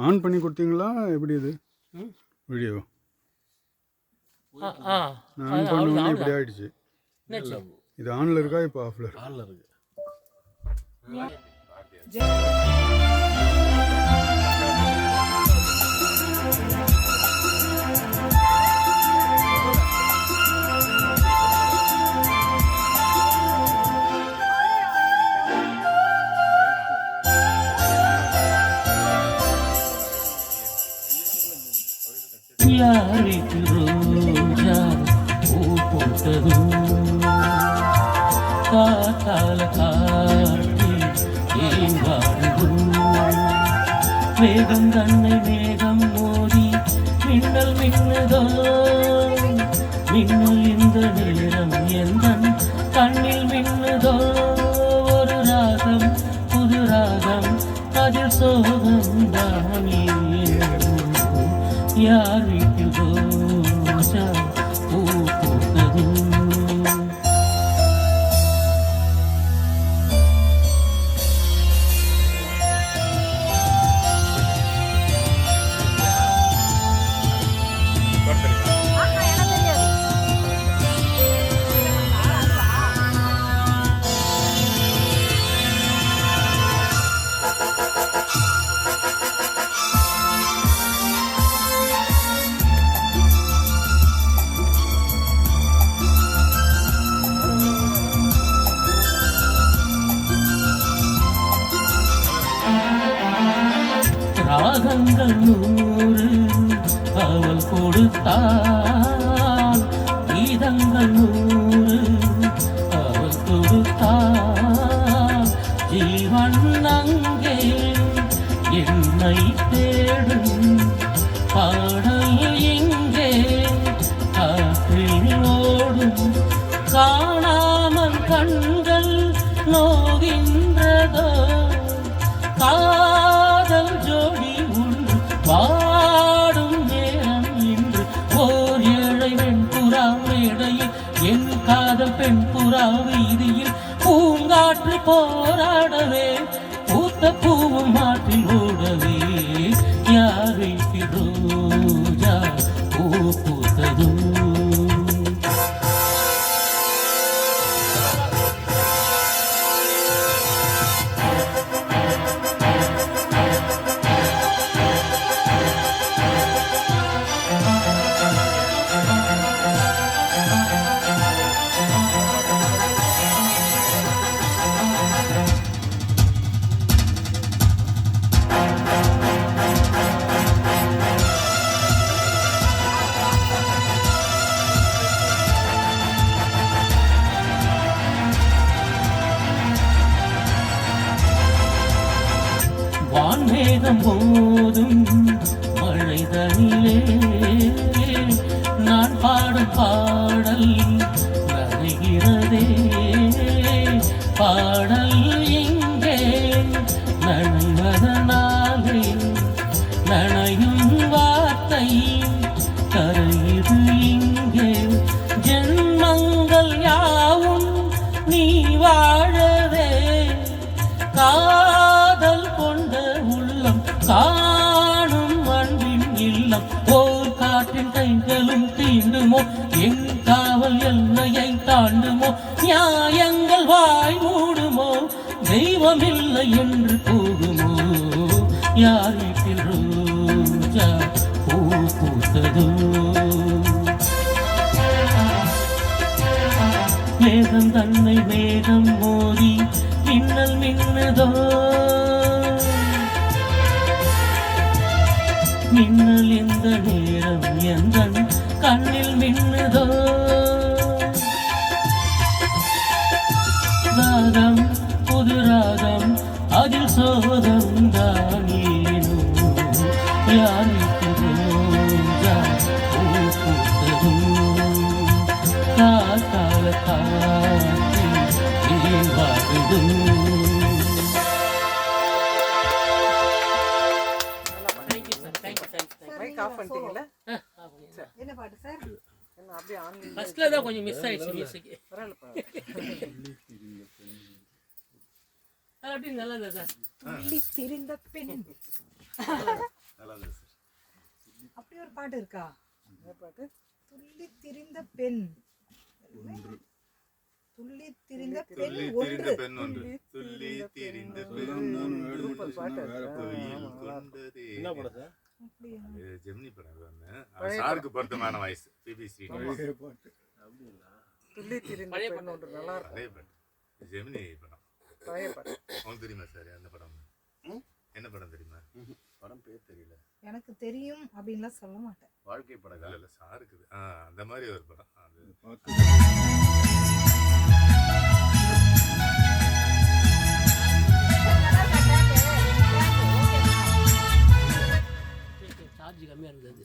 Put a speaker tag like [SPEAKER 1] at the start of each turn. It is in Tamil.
[SPEAKER 1] ஆன் பண்ணி கொடுத்தீங்களா எப்படி இது வீடியோ? நான் ஆன் பண்ணோன்னே இப்படி ஆயிடுச்சு. இது ஆனில் இருக்கா இப்போ ஆஃபில் இருக்கா?
[SPEAKER 2] ஆனில் இருக்கு.
[SPEAKER 3] யாருக்கு ரோஜா பூ போட்டதும் காத்தால காட்டில் ஏன் வாழுதும் மேகம் தன்னை மேகம் மோதி மின்னல் மின்னுதோ மின்னல் இந்த நேரம் எந்தன் கண்ணில் மின்னுதோ ஒரு ராகம் புது ராகம் அதில் சோகம் தானே யார் வீட்டில் ரோஜா பூ போட்டதும் ராகங்கள் 100 அவள் கொடுத்தாள் கீதங்கள் 100 அவள் கொடுத்தாள் ஜீவன் அங்கே என்னை தேடும் பாடல் இங்கே காற்றில் ஓடும் காணாமல் கண்கள் நோகின்றதோ காதல் ஜோடி உண்டு பாடும் நேரம் இன்று ஓர் ஏழை வெண்புறா மேடையில் என் காதல் பெண் புறா வீதியில் பூங்காற்று போராடவே பூத்த பூவும் மாற்றில் ஓடவே யார் வீட்டில் ரோஜா பூ பூத்ததும் வான்மேகம் போதும் மழைதனிலே நான் பாடும் பாடல் நனைகிறதே பாடல் இங்கே நனைவதனாலே நனையும் வார்த்தை கரையுது இங்கே ஜென்மங்கள் யாவும் நீ வாழவே காதல் கொண்ட உள்ளம் காணும் அன்பின் இல்லம் ஓர் காற்றின் கைகளும் தீண்டுமோ என் காவல் எல்லையை தாண்டுமோ நியாயங்கள் வாய் மூடுமோ தெய்வம் இல்லை என்று போகுமோ யார் வீட்டில் ரோஜா பூ பூத்ததோ மேகம் தன்னை மேகம் மோதி மின்னல் மின்னுதோ மின்னல் இந்த நேரம் எந்தன் கண்ணில் மின்னுதோ ராகம் புது ராகம் அதில் சோதம் தானேனோ யார் ரோஜா பூ பூத்ததும் காத்தால காற்றில் வாழுதும்
[SPEAKER 4] என்ன பாட்டு சார்? என்ன அப்படியே ஆன்லைன்
[SPEAKER 3] ஃபர்ஸ்ட்ல தான் கொஞ்சம் மிஸ் ஆயிடுச்சு மியூசிக். அது அப்படி நல்லா இல்ல சார்.
[SPEAKER 4] திரிந்த பெண்
[SPEAKER 2] நல்லா இருந்தது சார்.
[SPEAKER 5] அப்படி ஒரு பாட்டு இருக்கா?
[SPEAKER 4] என்ன பாட்டு?
[SPEAKER 5] துள்ளி திரிந்த பெண், துள்ளி திரிந்த பெண்
[SPEAKER 2] துள்ளி
[SPEAKER 5] ஒன்று.
[SPEAKER 2] திரிந்த பெண் ஒன்று, துள்ளி திரிந்த பெண் ஒன்று,
[SPEAKER 4] சூப்பர் பாட்டு.
[SPEAKER 2] கோயில் கொண்டதே.
[SPEAKER 6] என்ன படம் சார்?
[SPEAKER 5] அப்படியா?
[SPEAKER 2] இது ஜெமினி படம் இது ஒண்ணு. அவர் சாருக்கு பொருத்தமான வாய்ஸ் பிபி ஸ்ரீனிவாஸ்.
[SPEAKER 1] பழைய பாட்டு.
[SPEAKER 6] அப்படிங்களா?
[SPEAKER 4] துள்ளி திரிந்த பெண் ஒன்று நல்லா இருக்கும்.
[SPEAKER 2] பழைய பாட்டு. ஜெமினி படம்.
[SPEAKER 4] பழைய பாட்டு.
[SPEAKER 2] உங்களுக்கு தெரியுமா சார் அந்த படம்? என்ன படம் தெரியுமா?
[SPEAKER 6] படம் பேர் தெரியல.
[SPEAKER 5] எனக்கு தெரியும் அப்படின்லாம் சொல்ல மாட்டேன்.
[SPEAKER 6] வாழ்க்கை படம்.
[SPEAKER 2] இல்ல சாருக்கு அந்த மாதிரி ஒரு படம். அது
[SPEAKER 1] பார்த்து
[SPEAKER 3] சார்ஜ் கம்மியாக இருந்தது.